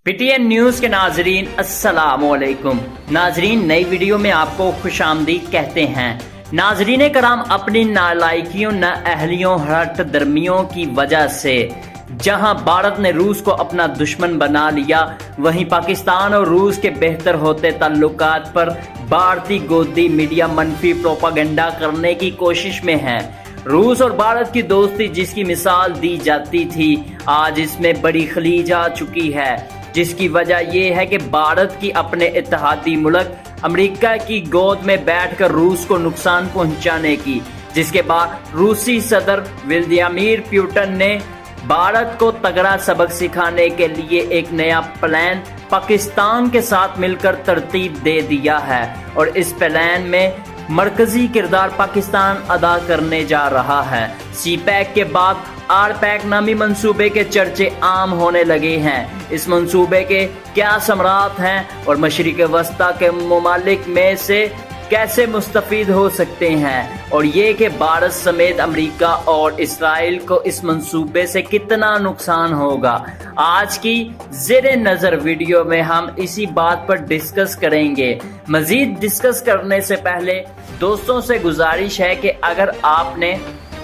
PTN news के नाजरीन अस्सलाम वालेकुम। नाजरीन, नई वीडियो में आपको खुशामदीद कहते हैं। नाजरीन कराम, अपनी नालायकियों, नाअहलियों, हट दर्मियों की वजह से जहां भारत ने रूस को अपना दुश्मन बना लिया, वहीं पाकिस्तान और रूस के बेहतर होते ताल्लुकात पर भारतीय गोदी मीडिया मनफी प्रोपागेंडा करने की कोशिश में है। रूस और भारत की दोस्ती जिसकी मिसाल दी जाती थी, आज इसमें बड़ी खलीज आ चुकी है, जिसकी वजह यह है कि भारत की अपने इत्तेहादी मुल्क अमेरिका की गोद में बैठकर रूस को नुकसान पहुंचाने की, जिसके बाद रूसी सदर व्लादिमीर पुतिन ने भारत को तगड़ा सबक सिखाने के लिए एक नया प्लान पाकिस्तान के साथ मिलकर तरतीब दे दिया है और इस प्लान में मरकजी किरदार पाकिस्तान अदा करने जा रहा है। CPEC के बाद RPEC नामी मंसूबे के चर्चे आम होने लगे हैं। इस मंसूबे के क्या समरात हैं और मशरिक वस्ता के ममालिक में से कैसे मुस्तफीद हो सकते हैं, और ये कि भारत समेत अमेरिका और इसराइल को इस मंसूबे से कितना नुकसान होगा। आज की ज़ेरे नज़र वीडियो में हम इसी बात पर डिस्कस करेंगे। मजीद डिस्कस करने से पहले दोस्तों से गुजारिश है कि अगर आपने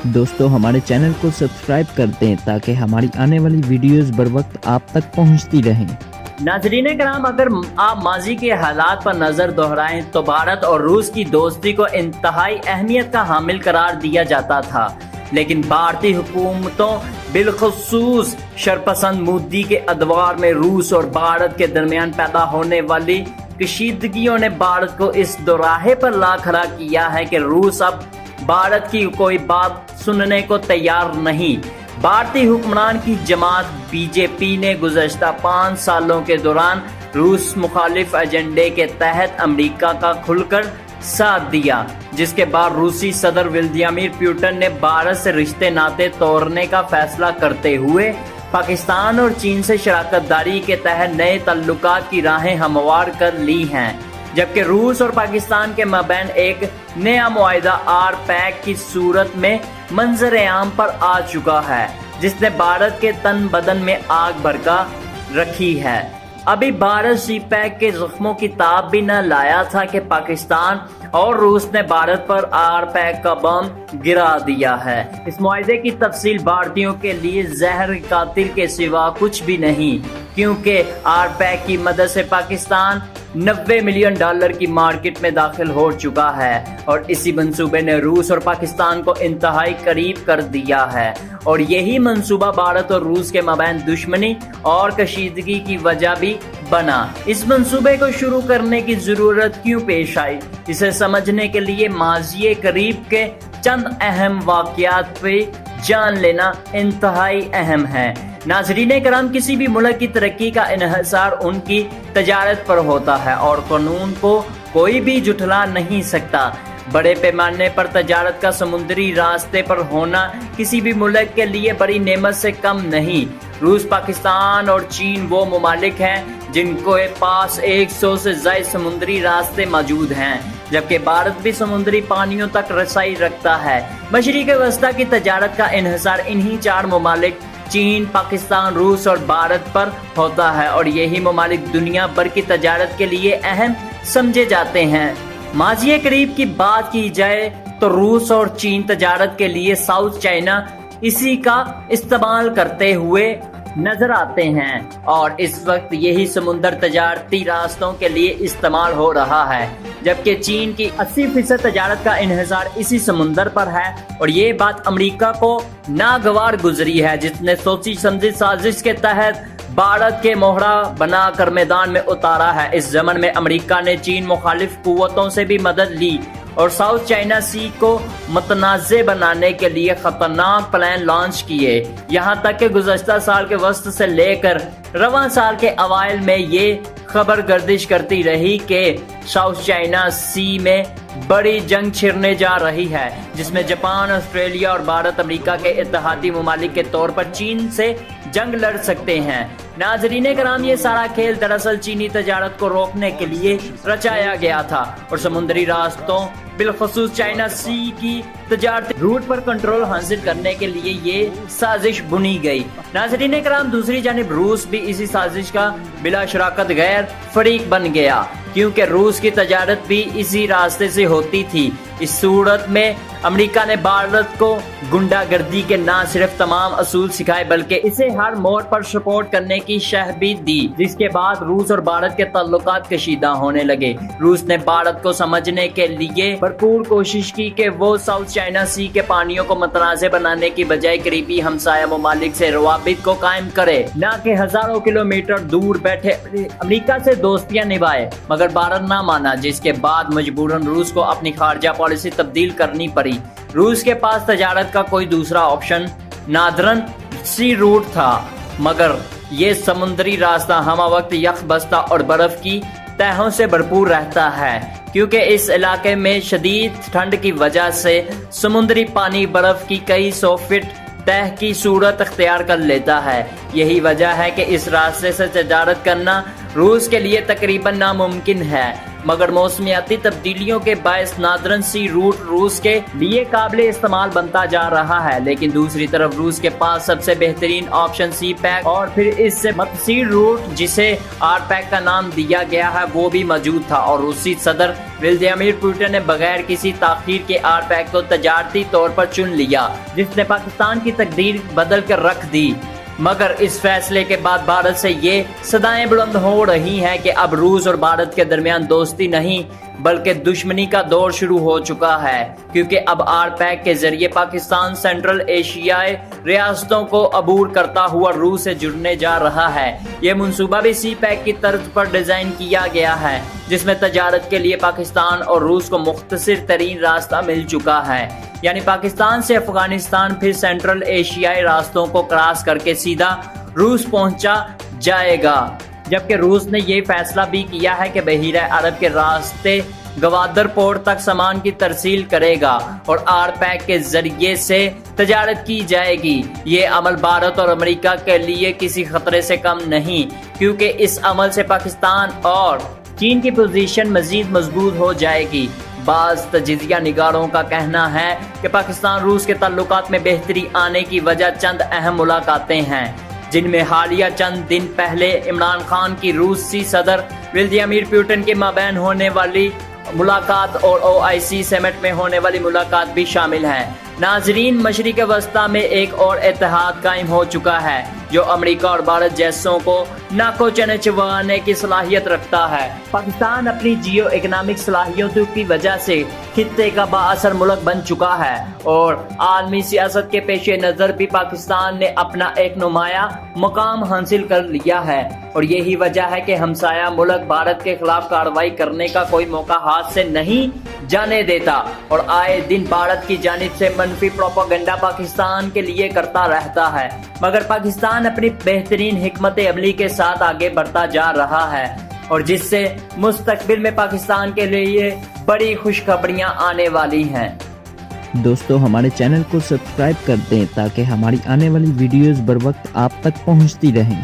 दोस्तों हमारे चैनल को सब्सक्राइब कर दें ताकि हमारी आने वाली वीडियोस बर वक्त आप तक पहुंचती रहें। नाज़रीन कराम, अगर आप माजी के हालात पर नजर दोहराएं तो भारत और रूस की दोस्ती को इंतहाई अहमियत का हामिल करार दिया जाता था, लेकिन भारतीय हुकूमतों बिलखसूस शरपसंद मोदी के अदवार में रूस और भारत के दरमियान पैदा होने वाली कशीदगियों ने भारत को इस दोराहे पर ला खड़ा किया है कि रूस अब भारत की कोई बात सुनने को तैयार नहीं। भारतीय हुक्मरान की जमात BJP ने गुज़श्ता 5 सालों के दौरान रूस मुखालिफ एजेंडे के तहत अमेरिका का खुलकर साथ दिया, जिसके बाद रूसी सदर व्लादिमीर पुतिन ने भारत से रिश्ते नाते तोड़ने का फैसला करते हुए पाकिस्तान और चीन से शराकतदारी के तहत नए ताल्लुकात की राहें हमवार कर ली हैं, जबकि रूस और पाकिस्तान के मबैन एक नया मुआहिदा RPEC की सूरत में मंजर आम पर आ चुका है, जिसने भारत के तन बदन में आग भड़का रखी है। अभी भारत CPEC के जख्मों की ताब भी न लाया था कि पाकिस्तान और रूस ने भारत पर RPEC का बम गिरा दिया है। इस मुआहिदे की तफसील भारतीयों के लिए जहर कातिल के सिवा कुछ भी नहीं, क्योंकि RPEC की मदद से पाकिस्तान $90 मिलियन की मार्केट में दाखिल हो चुका है और इसी मंसूबे ने रूस और पाकिस्तान को इंतहाई करीब कर दिया है, और यही मंसूबा भारत और रूस के मबैन दुश्मनी और कशीदगी की वजह भी बना। इस मंसूबे को शुरू करने की जरूरत क्यों पेश आई, इसे समझने के लिए माज़ी करीब के चंद अहम वाक़यात पे जान लेना इंतहाई अहम है। नाज़रीन कराम, किसी भी मुल्क की तरक्की का इन्हिसार उनकी तजारत पर होता है और कानून को कोई भी जुठला नहीं सकता। बड़े पैमाने पर तजारत का समुद्री रास्ते पर होना किसी भी मुल्क के लिए बड़ी नेमत से कम नहीं। रूस, पाकिस्तान और चीन वो ममालिक हैं जिनको पास 100 से ज़ायद समुद्री रास्ते मौजूद हैं, जबकि भारत भी समुद्री पानियों तक रसाई रखता है। मशरिक वस्ता की तजारत का इन्हिसार इन्हीं 4 ममालिक चीन, पाकिस्तान, रूस और भारत पर होता है, और यही ममालिक दुनिया भर की तजारत के लिए अहम समझे जाते हैं। माज़ी करीब की बात की जाए तो रूस और चीन तजारत के लिए साउथ चाइना इसी का इस्तेमाल करते हुए नजर आते हैं, और इस वक्त यही समुद्र तजारती रास्तों के लिए इस्तेमाल हो रहा है, जबकि चीन की 80% तजारत का इन्हिसार इसी समुद्र पर है। और ये बात अमेरिका को नागवार गुजरी है, जिसने सोची समझी साजिश के तहत भारत के मोहरा बनाकर मैदान में उतारा है। इस जमन में अमेरिका ने चीन मुखालिफ कुव्वतों से भी मदद ली और साउथ चाइना सी को मतनाज़े बनाने के लिए खतरनाक प्लान लॉन्च किए। यहाँ तक कि गुज़श्ता साल के वस्त से लेकर रवां साल के अवाइल में ये खबर गर्दिश करती रही कि साउथ चाइना सी में बड़ी जंग छिड़ने जा रही है, जिसमें जापान, ऑस्ट्रेलिया और भारत अमेरिका के इत्तेहादी ममालिक के तौर पर चीन से जंग लड़ सकते हैं। नाजरीन कराम, ये सारा खेल दरअसल चीनी तजारत को रोकने के लिए रचाया गया था और समुद्री रास्तों बिलखसूस चाइना सी की तजारती रूट पर कंट्रोल हासिल करने के लिए ये साजिश बुनी गई। नाजरीन कराम, दूसरी जानिब रूस भी इसी साजिश का बिला शराकत गैर फरीक बन गया, क्योंकि रूस की तजारत भी इसी रास्ते से होती थी। इस सूरत में अमेरिका ने भारत को गुंडागर्दी के न सिर्फ तमाम असूल सिखाए बल्कि इसे हर मोड़ पर सपोर्ट करने की शह भी दी, जिसके बाद रूस और भारत के ताल्लुकात कशीदा होने लगे। रूस ने भारत को समझने के लिए भरपूर कोशिश की कि वो साउथ चाइना सी के पानियों को मतनाज़े बनाने की बजाय करीबी हमसाया ममालिक से रवाबित को कायम करे, न कि हजारों किलोमीटर दूर बैठे अमेरिका से दोस्तियां निभाए। मगर भारत ना माना, जिसके बाद मजबूरन रूस को अपनी खारजा पॉलिसी तब्दील करनी पड़ी। रूस के पास तजारत का कोई दूसरा ऑप्शन नादरन सी रूट था, मगर ये समुद्री रास्ता हमा वक्त यख बस्ता और बर्फ की तहों से भरपूर रहता है, क्योंकि इस इलाके में शदीद ठंड की वजह से समुद्री पानी बर्फ की कई सौ फीट तह की सूरत अख्तियार कर लेता है। यही वजह है कि इस रास्ते से तजारत करना रूस के लिए तकरीबन नामुमकिन है, मगर मौसमियाती तब्दीलियों के बायस नादरन सी रूट रूस के लिए काबिल इस्तेमाल बनता जा रहा है। लेकिन दूसरी तरफ रूस के पास सबसे बेहतरीन ऑप्शन सी पैक और फिर इससे मतसी रूट, जिसे आर पैक का नाम दिया गया है, वो भी मौजूद था और रूसी सदर व्लादिमीर पुतिन ने बगैर किसी ताखीर के आर पैक को तजारती तौर पर चुन लिया, जिसने पाकिस्तान की तकदीर बदल कर रख दी। मगर इस फैसले के बाद भारत से ये सदाएं बुलंद हो रही हैं कि अब रूस और भारत के दरमियान दोस्ती नहीं बल्कि दुश्मनी का दौर शुरू हो चुका है, क्योंकि अब आर पैक के जरिए पाकिस्तान सेंट्रल एशियाई रियासतों को अबूर करता हुआ रूस से जुड़ने जा रहा है। ये मंसूबा भी सी पैक की तर्ज पर डिजाइन किया गया है, जिसमें तजारत के लिए पाकिस्तान और रूस को मुख्तसर तरीन रास्ता मिल चुका है, यानी पाकिस्तान से अफगानिस्तान फिर सेंट्रल एशियाई रास्तों को क्रॉस करके सीधा रूस पहुंचा जाएगा। जबकि रूस ने यह फैसला भी किया है कि बहीरा अरब के रास्ते गवादर पोर्ट तक सामान की तरसील करेगा और आर पैक के जरिए से तजारत की जाएगी। ये अमल भारत और अमेरिका के लिए किसी खतरे से कम नहीं, क्योंकि इस अमल से पाकिस्तान और चीन की पोजीशन मजीद मजबूत हो जाएगी। बाज़ तजिज़िया निगारों का कहना है कि पाकिस्तान रूस के ताल्लुकात में बेहतरी आने की वजह चंद अहम मुलाकातें हैं, जिनमें हालिया चंद दिन पहले इमरान खान की रूसी सदर व्लादिमीर पुतिन के माबैन होने वाली मुलाकात और OIC समिट में होने वाली मुलाकात भी शामिल है। नाजरीन, मशरिक़ वस्ता में एक और इत्तेहाद कायम हो चुका है जो अमेरिका और भारत जैसों को नाको चने चबाने की सलाहियत रखता है। पाकिस्तान अपनी जियो इकनॉमिक सलाहियतों की वजह से खित्ते का बाअसर मुल्क बन चुका है और आलमी सियासत के पेश नज़र भी पाकिस्तान ने अपना एक नुमाया मकाम हासिल कर लिया है और यही वजह है कि हमसाया मुल्क भारत के खिलाफ कार्रवाई करने का कोई मौका हाथ से नहीं जाने देता और आए दिन भारत की जानिब से मनफी प्रोपेगेंडा पाकिस्तान के लिए करता रहता है। मगर पाकिस्तान अपनी बेहतरीन हिकमत अमली के साथ आगे बढ़ता जा रहा है और जिससे मुस्तकबिल में पाकिस्तान के लिए बड़ी खुशखबरियां आने वाली हैं। दोस्तों, हमारे चैनल को सब्सक्राइब कर दें ताकि हमारी आने वाली वीडियोस बर वक्त आप तक पहुंचती रहें।